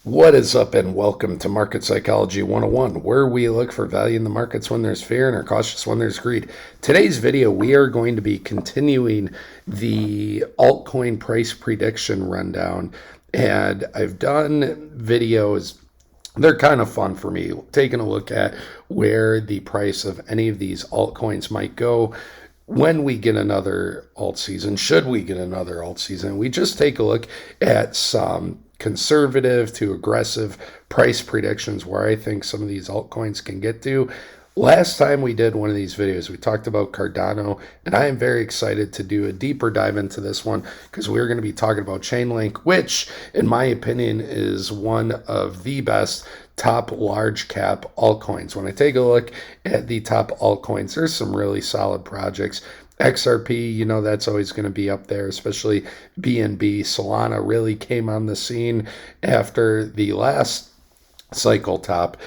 What is up, and welcome to Market Psychology 101, where we look for value in the markets when there's fear and are cautious when there's greed. Today's video, we are going to be continuing the altcoin price prediction rundown, and I've done videos. They're kind of fun for me, taking a look at where the price of any of these altcoins might go when we get another alt season. Should we get another alt season, we just take a look at some conservative to aggressive price predictions where I think some of these altcoins can get to. Last time we did one of these videos, we talked about Cardano, and I am very excited to do a deeper dive into this one because we're going to be talking about Chainlink, which, in my opinion, is one of the best top large cap altcoins. When I take a look at the top altcoins, there's some really solid projects. XRP, that's always going to be up there, especially BNB. Solana really came on the scene after the last cycle top.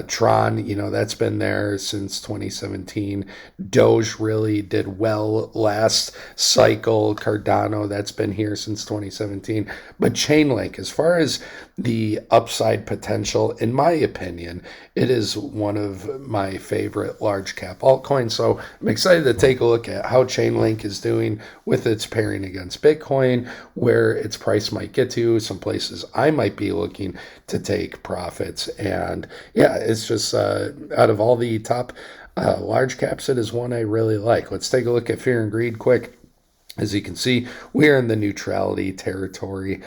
Tron, that's been there since 2017. Doge really did well last cycle. Cardano, that's been here since 2017. But Chainlink, as far as the upside potential, in my opinion, it is one of my favorite large cap altcoins. So I'm excited to take a look at how Chainlink is doing with its pairing against Bitcoin, where its price might get to, some places I might be looking to take profits. And yeah, it's just out of all the top large caps, it is one I really like. Let's take a look at fear and greed quick. As you can see, we're in the neutrality territory.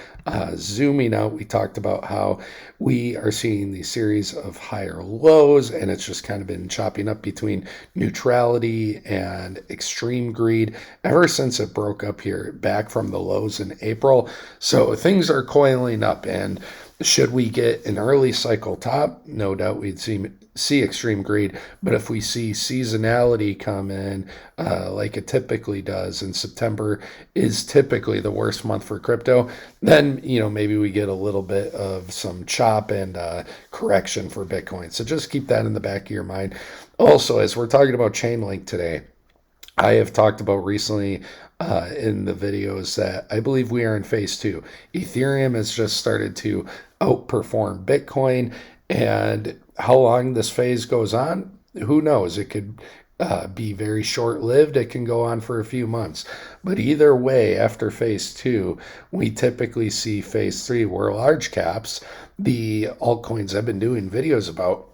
Zooming out, we talked about how we are seeing the series of higher lows, and it's just kind of been chopping up between neutrality and extreme greed ever since it broke up here back from the lows in April. So things are coiling up, and should we get an early cycle top, no doubt we'd see extreme greed. But if we see seasonality come in like it typically does, and September is typically the worst month for crypto, then maybe we get a little bit of some chop and correction for Bitcoin. So just keep that in the back of your mind. Also, as we're talking about Chainlink today, I have talked about recently in the videos that I believe we are in phase two. Ethereum has just started to outperform Bitcoin, and how long this phase goes on, who knows? It could be very short lived. It can go on for a few months. But either way, after phase two, we typically see phase three, where large caps, the altcoins I've been doing videos about,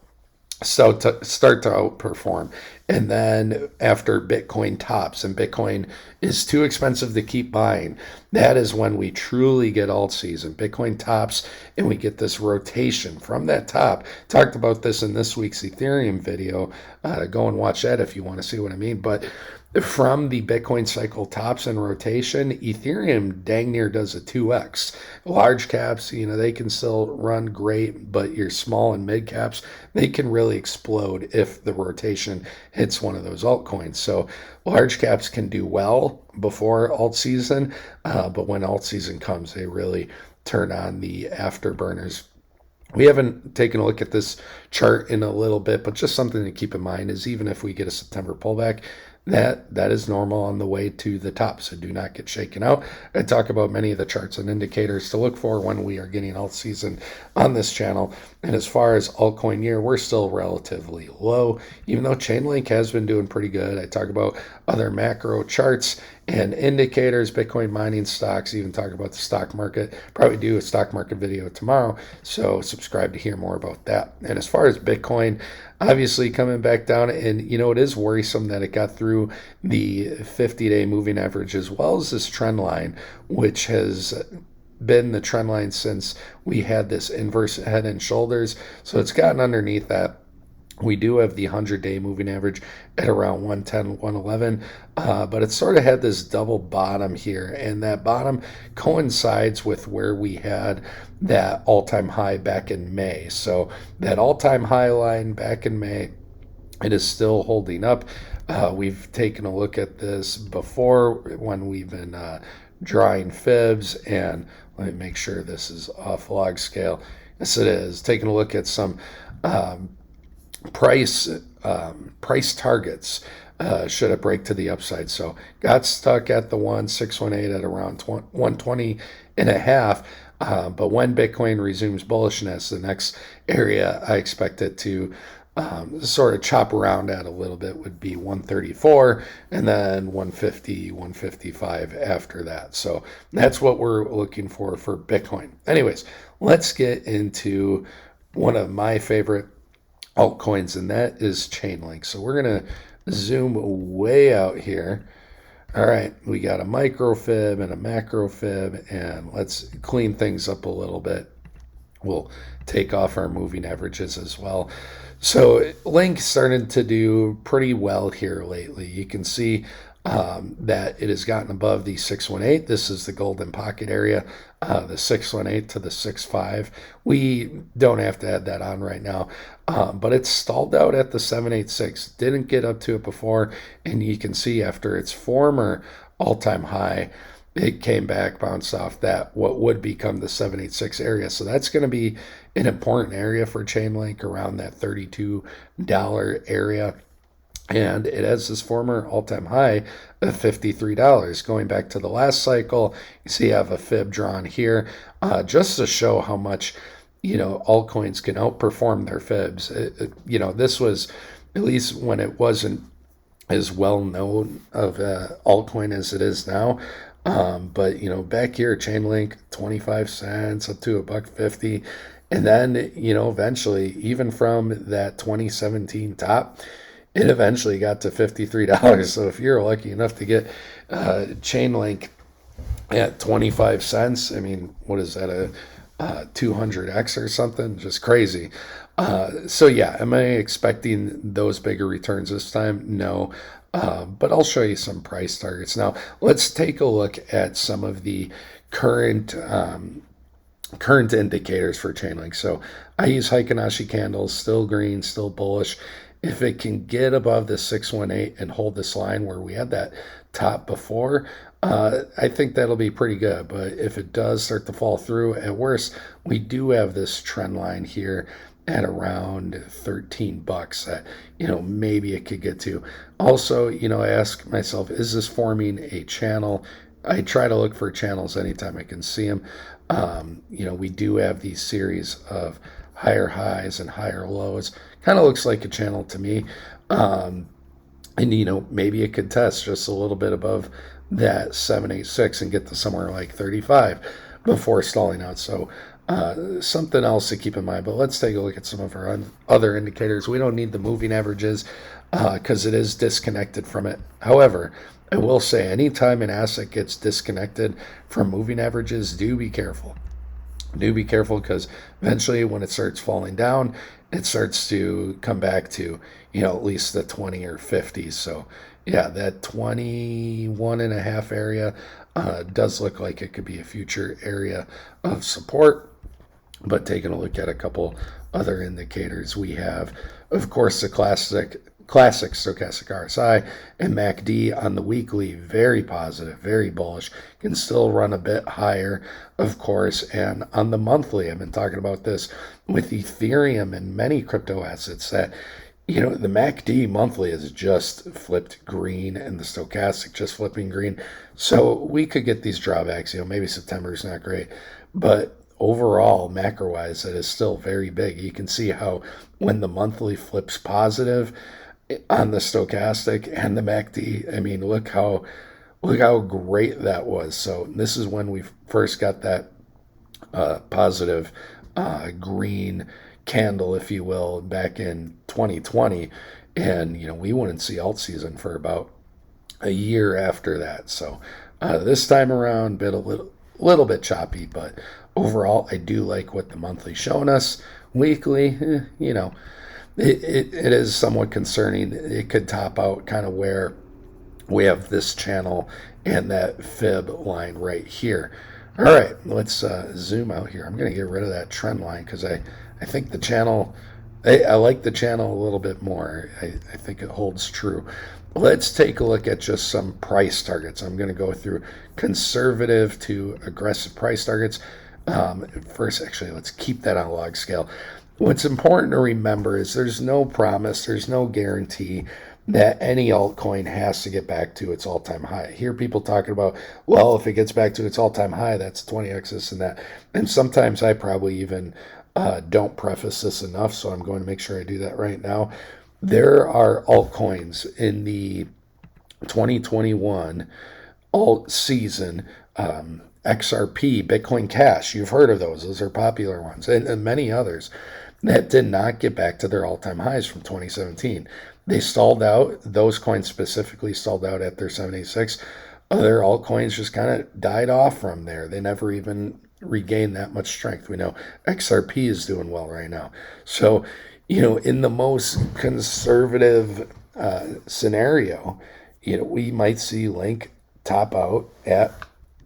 start to outperform. And then after Bitcoin tops and Bitcoin is too expensive to keep buying, that is when we truly get alt season. Bitcoin tops and we get this rotation from that top. Talked about this in this week's Ethereum video. Go and watch that if you want to see what I mean. But from the Bitcoin cycle tops and rotation, Ethereum dang near does a 2x. Large caps, they can still run great, but your small and mid caps, they can really explode if the rotation hits one of those altcoins. So large caps can do well before alt season, but when alt season comes, they really turn on the afterburners. We haven't taken a look at this chart in a little bit, but just something to keep in mind is even if we get a September pullback, that is normal on the way to the top, so do not get shaken out. I talk about many of the charts and indicators to look for when we are getting alt season on this channel. And as far as altcoin year, we're still relatively low, even though Chainlink has been doing pretty good. I talk about other macro charts and indicators, Bitcoin mining stocks, even talk about the stock market. Probably do a stock market video tomorrow, so subscribe to hear more about that. And as far as Bitcoin, obviously coming back down, and it is worrisome that it got through the 50-day moving average as well as this trend line, which has been the trend line since we had this inverse head and shoulders. So it's gotten underneath that. We do have the 100-day moving average at around 110, 111, but it sort of had this double bottom here, and that bottom coincides with where we had that all-time high back in May. So that all-time high line back in May, it is still holding up. We've taken a look at this before when we've been drawing fibs, and let me make sure this is off log scale. Yes, it is. Taking a look at some price targets should it break to the upside. So got stuck at the 1618 at around 120 and a half. But when Bitcoin resumes bullishness, the next area I expect it to sort of chop around at a little bit would be 134 and then 150, 155 after that. So that's what we're looking for Bitcoin. Anyways, let's get into one of my favorite altcoins, and that is Chainlink. So we're going to zoom way out here. All right, we got a micro fib and a macro fib, and let's clean things up a little bit. We'll take off our moving averages as well. So Link started to do pretty well here lately. You can see that it has gotten above the 618. This is the golden pocket area, the 618 to the 65. We don't have to add that on right now, but it's stalled out at the 786. Didn't get up to it before, and you can see after its former all-time high, it came back, bounced off that what would become the 786 area. So that's going to be an important area for Chainlink, around that $32 area. And it has this former all-time high of $53. Going back to the last cycle, you see I have a fib drawn here, just to show how much, altcoins can outperform their fibs. This was, at least when it wasn't as well known of an altcoin as it is now. But back here, Chainlink, 25 cents up to $1.50. And then, eventually, even from that 2017 top, it eventually got to $53. So if you're lucky enough to get Chainlink at 25 cents, I mean, what is that, a 200x or something? Just crazy. So yeah, am I expecting those bigger returns this time? No. But I'll show you some price targets. Now, let's take a look at some of the current indicators for Chainlink. So I use Heikin-Ashi candles, still green, still bullish. If it can get above the 618 and hold this line where we had that top before, I think that'll be pretty good. But if it does start to fall through, at worst, we do have this trend line here at around $13 that, maybe it could get to. Also, I ask myself, is this forming a channel? I try to look for channels anytime I can see them. We do have these series of higher highs and higher lows. Kind of looks like a channel to me. And, maybe it could test just a little bit above that 786 and get to somewhere like 35 before stalling out. So something else to keep in mind. But let's take a look at some of our other indicators. We don't need the moving averages because it is disconnected from it. However, I will say anytime an asset gets disconnected from moving averages, do be careful. Do be careful, because eventually when it starts falling down, it starts to come back to, at least the 20 or 50s. So yeah, that 21.5 area does look like it could be a future area of support. But taking a look at a couple other indicators, we have, of course, the classic stochastic RSI and MACD on the weekly, very positive, very bullish, can still run a bit higher, of course. And on the monthly, I've been talking about this with Ethereum and many crypto assets that, the MACD monthly has just flipped green and the stochastic just flipping green. So we could get these drawbacks, maybe September is not great, but overall, macro-wise, it is still very big. You can see how when the monthly flips positive on the stochastic and the MACD, I mean, look how great that was. So this is when we first got that positive green candle, if you will, back in 2020. And, we wouldn't see alt season for about a year after that. So this time around, a little bit choppy, but overall, I do like what the monthly showing us. Weekly, it is somewhat concerning. It could top out kind of where we have this channel and that fib line right here. All right, let's zoom out here. I'm going to get rid of that trend line because I think the channel, I like the channel a little bit more. I think it holds true. Let's take a look at just some price targets. I'm going to go through conservative to aggressive price targets. First, actually, let's keep that on log scale. What's important to remember is there's no promise, there's no guarantee that any altcoin has to get back to its all-time high. I hear people talking about, well, if it gets back to its all-time high, that's 20x this and that. And sometimes I probably even don't preface this enough, so I'm going to make sure I do that right now. There are altcoins in the 2021 alt season, XRP, Bitcoin Cash. You've heard of those. Those are popular ones, and many others that did not get back to their all-time highs from 2017. They stalled out. Those coins specifically stalled out at their 786. Other altcoins just kind of died off from there. They never even regained that much strength. We know XRP is doing well right now. So, in the most conservative scenario, we might see Link top out at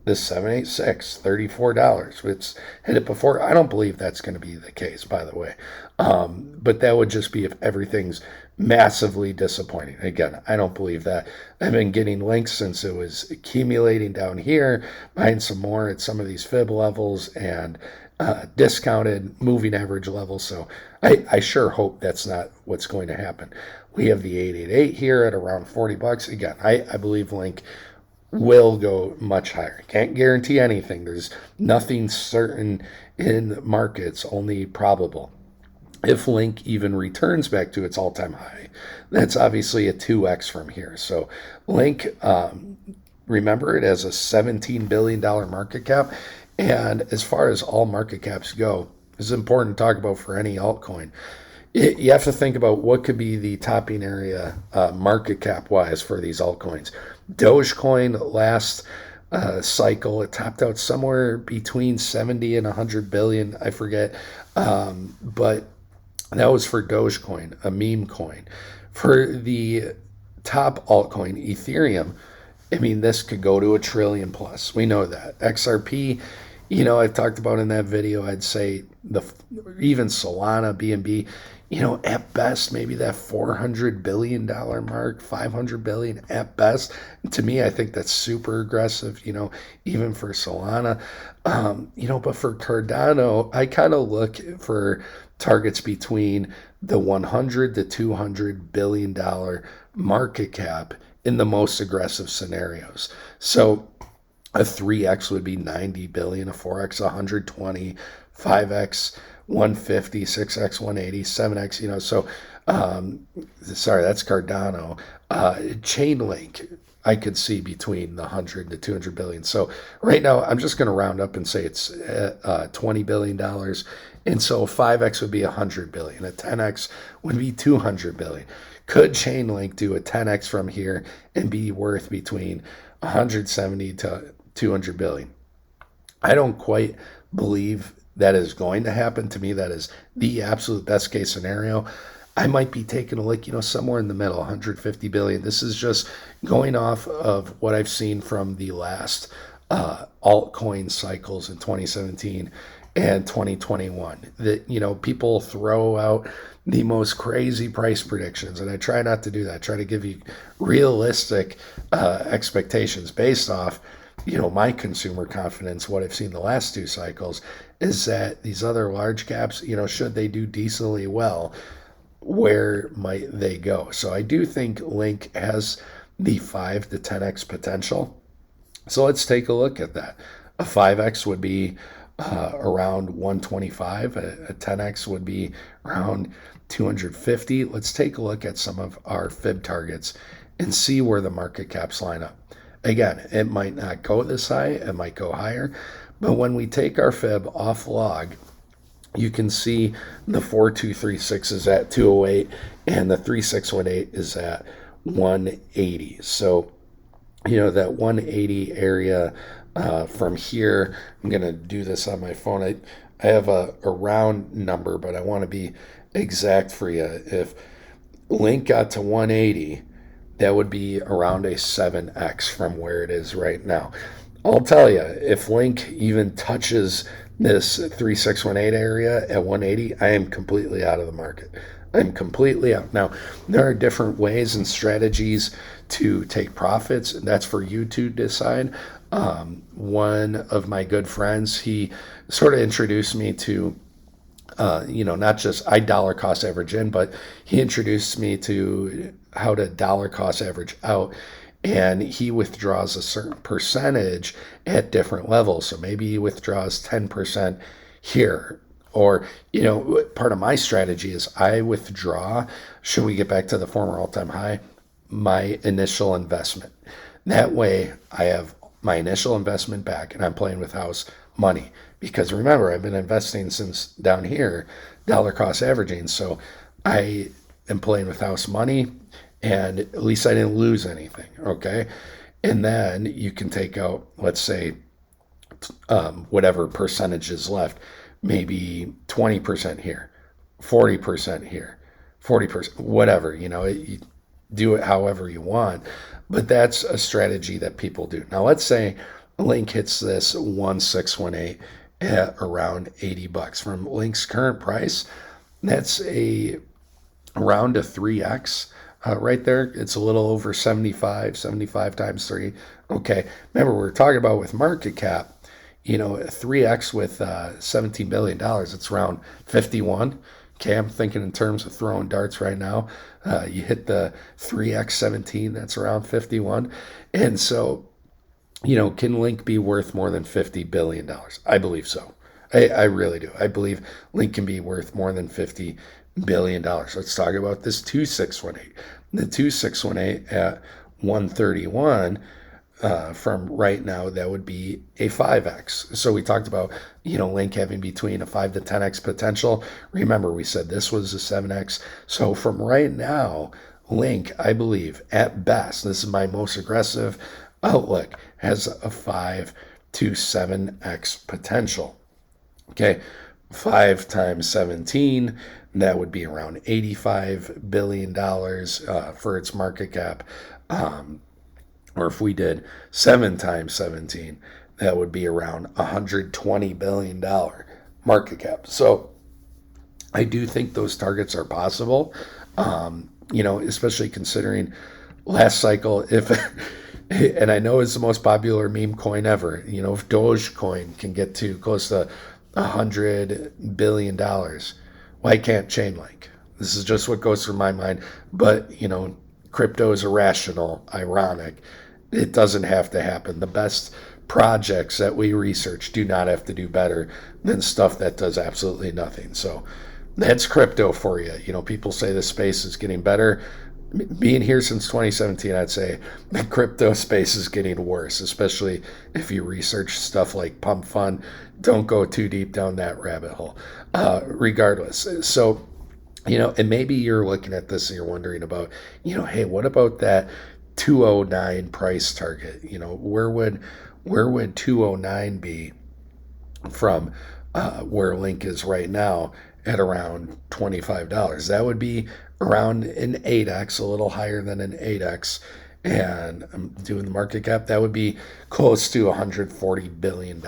the 786, $34. It's hit it before. I don't believe that's going to be the case, by the way. But that would just be if everything's massively disappointing. Again, I don't believe that. I've been getting links since it was accumulating down here, buying some more at some of these fib levels and discounted moving average levels. So I sure hope that's not what's going to happen. We have the 888 here at around $40. Again, I believe Link will go much higher. Can't guarantee anything. There's nothing certain in markets, only probable. If Link even returns back to its all-time high, that's obviously a 2x from here. So Link, remember, it has a $17 billion market cap. And as far as all market caps go, it's important to talk about for any altcoin. You have to think about what could be the topping area market cap wise for these altcoins. Dogecoin last cycle, it topped out somewhere between 70 and 100 billion. I forget. But that was for Dogecoin, a meme coin. For the top altcoin, Ethereum, I mean, this could go to $1 trillion plus. We know that. XRP, I've talked about in that video, I'd say even Solana, BNB, at best, maybe that $400 billion mark, $500 billion at best. To me, I think that's super aggressive, even for Solana. But for Cardano, I kind of look for targets between the $100 to $200 billion market cap in the most aggressive scenarios. So a 3x would be 90 billion, a 4x 120, 5x 150, 6x 180, 7x, so sorry, that's Cardano. Chainlink, I could see between the 100 to 200 billion. So right now, I'm just going to round up and say it's $20 billion. And so 5x would be 100 billion. A 10x would be 200 billion. Could Chainlink do a 10x from here and be worth between 170 to 200 billion? I don't quite believe that is going to happen. To me, that is the absolute best case scenario. I might be taking a look, somewhere in the middle, 150 billion. This is just going off of what I've seen from the last altcoin cycles in 2017 and 2021. That, people throw out the most crazy price predictions, and I try not to do that. I try to give you realistic expectations based off my consumer confidence. What I've seen the last two cycles is that these other large caps, should they do decently well, where might they go? So I do think Link has the 5 to 10x potential. So let's take a look at that. A 5x would be around 125. A 10x would be around 250. Let's take a look at some of our fib targets and see where the market caps line up. Again, it might not go this high, it might go higher, but when we take our fib off log, you can see the 4236 is at 208 and the 3618 is at 180. So, that 180 area from here, I'm going to do this on my phone. I have a round number, but I want to be exact for you. If Link got to 180, that would be around a 7x from where it is right now. I'll tell you, if Link even touches this 3618 area at 180, I am completely out of the market. I'm completely out. Now, there are different ways and strategies to take profits, and that's for you to decide. One of my good friends, he sort of introduced me to not just I dollar cost average in, but he introduced me to how to dollar cost average out, and he withdraws a certain percentage at different levels. So maybe he withdraws 10% here. Or, part of my strategy is I withdraw, should we get back to the former all-time high, my initial investment. That way I have my initial investment back and I'm playing with house money. Because remember, I've been investing since down here, dollar cost averaging. So I am playing with house money, and at least I didn't lose anything. Okay. And then you can take out, let's say, whatever percentage is left, maybe 20% here, 40% here, 40%, whatever, you do it however you want. But that's a strategy that people do. Now, let's say Link hits this 1618 at around $80 from Link's current price. That's around a 3x. Right there, it's a little over 75 times 3. Okay, remember, we're talking about with market cap, 3x with $17 billion, it's around 51. Okay, I'm thinking in terms of throwing darts right now. You hit the 3x 17, that's around 51. And so, can Link be worth more than $50 billion? I believe so. I really do. I believe Link can be worth more than $50 billion. Let's talk about this 2618. The 2618 at 131, from right now, that would be a 5x. So we talked about, Link having between a 5 to 10x potential. Remember, we said this was a 7x. So from right now, Link, I believe, at best, this is my most aggressive outlook, has a 5 to 7x potential. Okay, 5 times 17, that would be around $85 billion for its market cap. Or if we did 7 times 17, that would be around $120 billion market cap. So I do think those targets are possible, especially considering last cycle, if and I know it's the most popular meme coin ever, if Dogecoin can get to close to $100 billion, why can't Chainlink? This is just what goes through my mind. But, crypto is irrational, ironic. It doesn't have to happen. The best projects that we research do not have to do better than stuff that does absolutely nothing. So that's crypto for you. People say the space is getting better. Being here since 2017, I'd say the crypto space is getting worse, especially if you research stuff like pump fund. Don't go too deep down that rabbit hole. Regardless. So, and maybe you're looking at this and you're wondering about, hey, what about that 209 price target? Where would 209 be from where Link is right now at around $25? That would be around an 8x, a little higher than an 8x. And I'm doing the market cap, that would be close to $140 billion.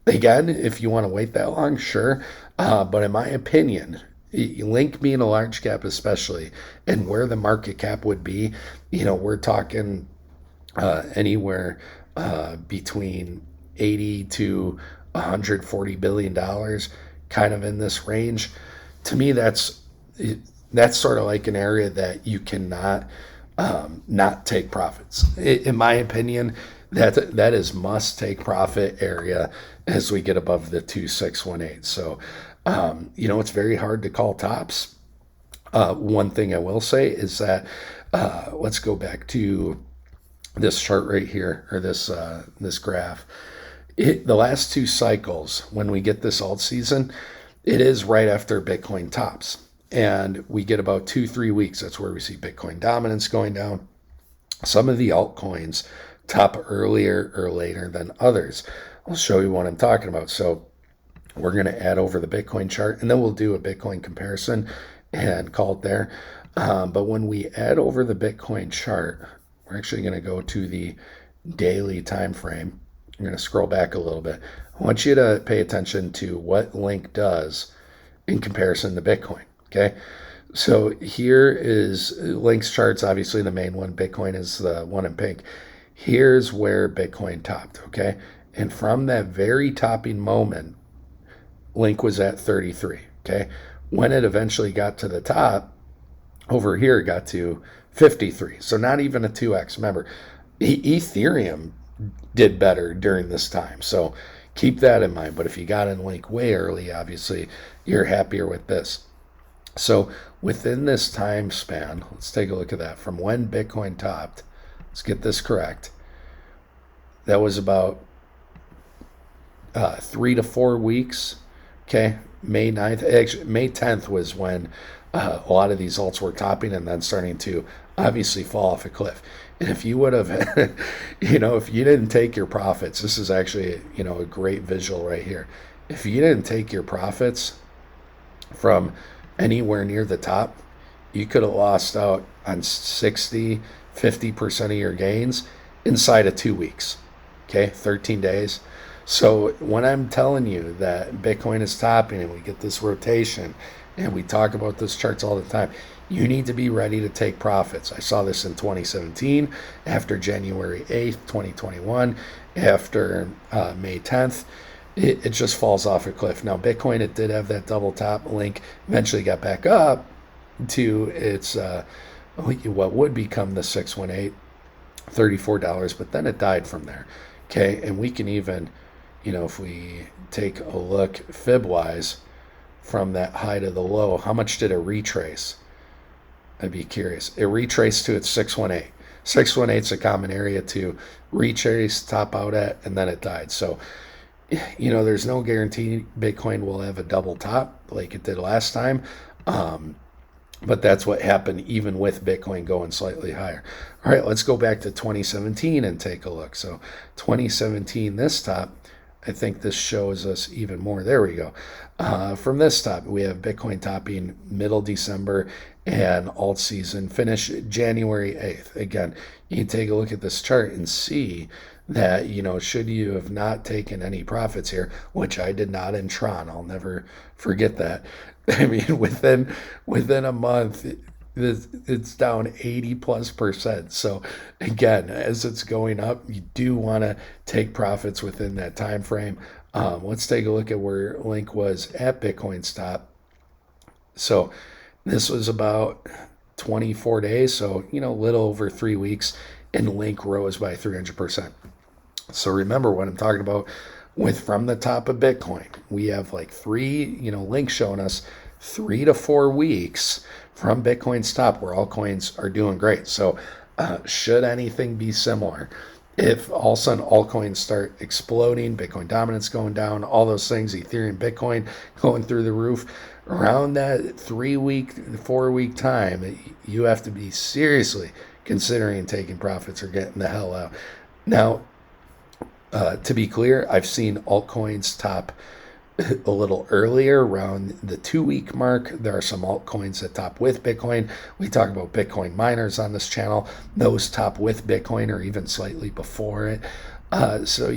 Again, if you want to wait that long, sure. But in my opinion, Link being a large cap especially, and where the market cap would be, we're talking anywhere between 80 to $140 billion, kind of in this range. To me, that's sort of like an area that you cannot not take profits. In my opinion, that is must take profit area as we get above the 2618. So, it's very hard to call tops. One thing I will say is that let's go back to this chart right here, or this graph. The last two cycles, when we get this alt season, it is right after Bitcoin tops. And we get about 2-3 weeks. That's where we see Bitcoin dominance going down. Some of the altcoins top earlier or later than others. I'll show you what I'm talking about. So we're going to add over the Bitcoin chart, and then we'll do a Bitcoin comparison and call it there. But when we add over the Bitcoin chart, we're actually going to go to the daily time frame. I'm going to scroll back a little bit. I want you to pay attention to what Link does in comparison to Bitcoin. Okay, so here is Link's charts, obviously the main one. Bitcoin is the one in pink. Here's where Bitcoin topped, okay? And from that very topping moment, Link was at 33, okay? When it eventually got to the top, Over here it got to 53. So not even a 2x. Remember, Ethereum did better during this time. So keep that in mind. But if you got in Link way early, obviously you're happier with this. So within this time span, let's take a look at that. From when Bitcoin topped, let's get this correct. That was about 3 to 4 weeks. Okay, May 9th. Actually, May 10th was when a lot of these alts were topping and then starting to obviously fall off a cliff. And if you would have, if you didn't take your profits, this is actually, a great visual right here. If you didn't take your profits from anywhere near the top, you could have lost out on 60, 50% of your gains inside of 2 weeks. Okay, 13 days. So when I'm telling you that Bitcoin is topping and we get this rotation and we talk about those charts all the time, you need to be ready to take profits. I saw this in 2017, after January 8th, 2021, after May 10th. It just falls off a cliff. Now, Bitcoin, it did have that double top. Link eventually got back up to its what would become the 618, $34, but then it died from there. Okay, and we can even, if we take a look fib-wise from that high to the low, how much did it retrace? I'd be curious. It retraced to its 618. 618 is a common area to retrace, top out at, and then it died. So, there's no guarantee Bitcoin will have a double top like it did last time. But that's what happened even with Bitcoin going slightly higher. All right, let's go back to 2017 and take a look. So 2017, this top, I think this shows us even more. There we go. From this top, we have Bitcoin topping middle December and alt season finish January 8th. Again, you can take a look at this chart and see that, should you have not taken any profits here, which I did not in Tron, I'll never forget that. I mean, within a month, it's down 80+%. So again, as it's going up, you do want to take profits within that time frame. Let's take a look at where Link was at Bitcoin's top. So this was about 24 days, so a little over 3 weeks, and Link rose by 300%. So remember what I'm talking about with from the top of Bitcoin. We have like Link showing us 3 to 4 weeks from Bitcoin's top where altcoins are doing great. So should anything be similar, if all of a sudden altcoins start exploding, Bitcoin dominance going down, all those things, Ethereum, Bitcoin going through the roof, around that 3 week, 4 week time, you have to be seriously considering taking profits or getting the hell out. Now, to be clear, I've seen altcoins top a little earlier, around the 2 week mark. There are some altcoins that top with Bitcoin. We talk about Bitcoin miners on this channel. Those top with Bitcoin or even slightly before it. So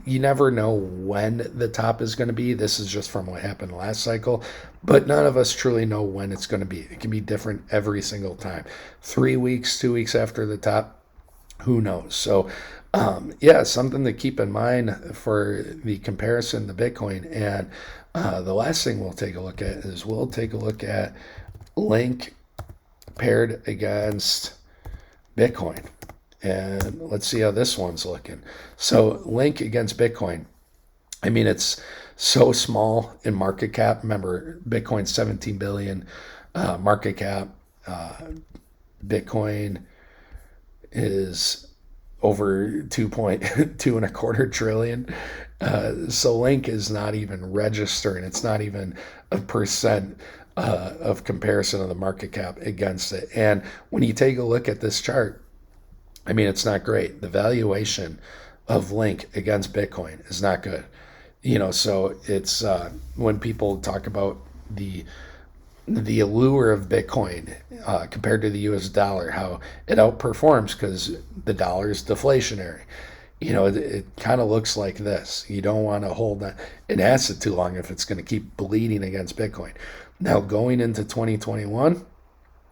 you never know when the top is going to be. This is just from what happened last cycle, but none of us truly know when it's going to be. It can be different every single time. 3 weeks, 2 weeks after the top, who knows? So something to keep in mind for the comparison to Bitcoin. And the last thing we'll take a look at is we'll take a look at Link paired against Bitcoin. And let's see how this one's looking. So Link against Bitcoin. I mean, it's so small in market cap. Remember, Bitcoin's 17 billion market cap. Bitcoin is over 2.225 trillion. So Link is not even registering. It's not even a percent of comparison of the market cap against it. And when you take a look at this chart, I mean, it's not great. The valuation of Link against Bitcoin is not good. So it's when people talk about the allure of Bitcoin compared to the US dollar, how it outperforms because the dollar is deflationary. It kind of looks like this. You don't want to hold an asset too long if it's going to keep bleeding against Bitcoin. Now, going into 2021,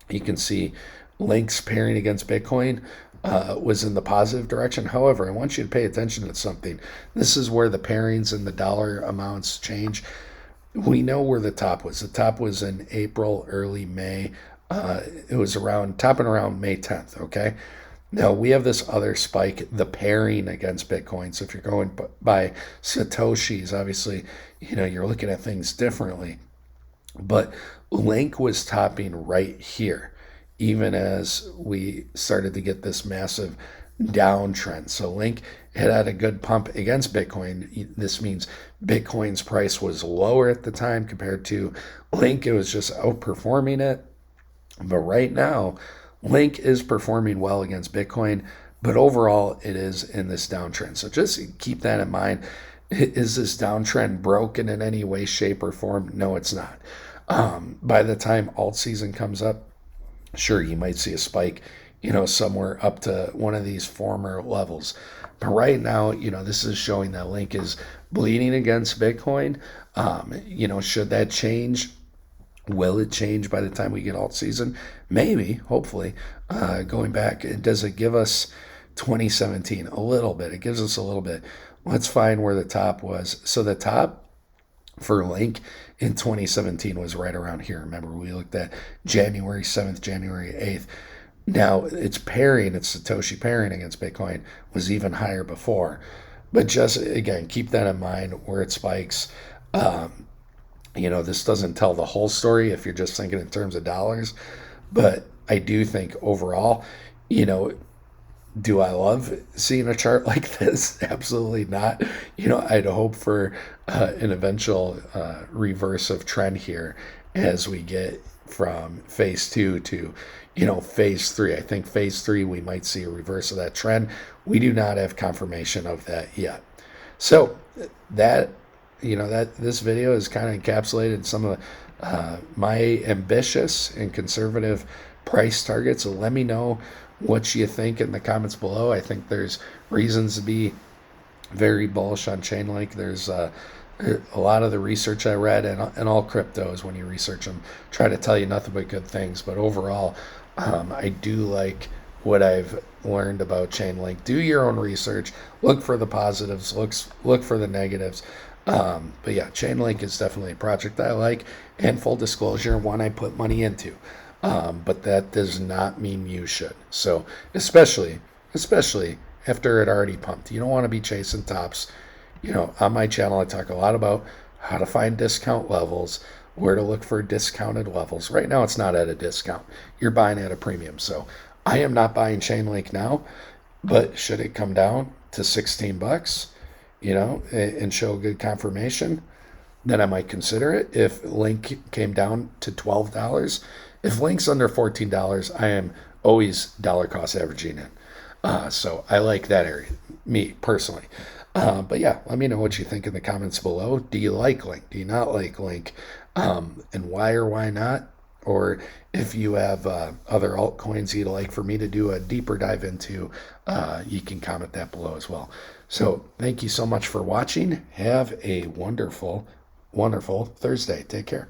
you can see Link's pairing against Bitcoin was in the positive direction. However, I want you to pay attention to something. This is where the pairings and the dollar amounts change. We know where the top was. The top was in April, early May. It was around topping around May 10th. Okay. Now we have this other spike, the pairing against Bitcoin. So if you're going by Satoshis, obviously, you're looking at things differently. But Link was topping right here, even as we started to get this massive downtrend. So Link had a good pump against Bitcoin. This means Bitcoin's price was lower at the time compared to Link. It was just outperforming it. But right now, Link is performing well against Bitcoin, but overall it is in this downtrend. So just keep that in mind. Is this downtrend broken in any way, shape, or form? No, it's not. By the time alt season comes up, sure, you might see a spike, somewhere up to one of these former levels. But right now, this is showing that Link is bleeding against Bitcoin. Should that change? Will it change by the time we get alt season? Maybe, hopefully. Going back, does it give us 2017? A little bit. It gives us a little bit. Let's find where the top was. So the top for Link in 2017 was right around here. Remember, we looked at January 7th, January 8th. Now, it's Satoshi pairing against Bitcoin was even higher before. But just, again, keep that in mind where it spikes. This doesn't tell the whole story if you're just thinking in terms of dollars. But I do think overall, do I love seeing a chart like this? Absolutely not. I'd hope for an eventual reverse of trend here as we get from phase 2 to, phase 3. I think phase 3, we might see a reverse of that trend. We do not have confirmation of that yet. So that this video is kind of encapsulated some of my ambitious and conservative price targets. So let me know what you think in the comments below. I think there's reasons to be very bullish on Chainlink. There's a lot of the research I read, and all cryptos, when you research them, try to tell you nothing but good things. But overall, I do like what I've learned about Chainlink. Do your own research. Look for the positives. Look for the negatives. But yeah, Chainlink is definitely a project I like, and full disclosure, one I put money into. But that does not mean you should. So especially after it already pumped, you don't want to be chasing tops. On my channel, I talk a lot about how to find discount levels, where to look for discounted levels. Right now, it's not at a discount. You're buying at a premium. So I am not buying Chainlink now, but should it come down to $16, and show good confirmation, then I might consider it. If Link came down to $12, if Link's under $14, I am always dollar cost averaging in. So I like that area, me personally. But yeah, let me know what you think in the comments below. Do you like Link? Do you not like Link? And why or why not? Or if you have other altcoins you'd like for me to do a deeper dive into, you can comment that below as well. So thank you so much for watching. Have a wonderful, wonderful Thursday. Take care.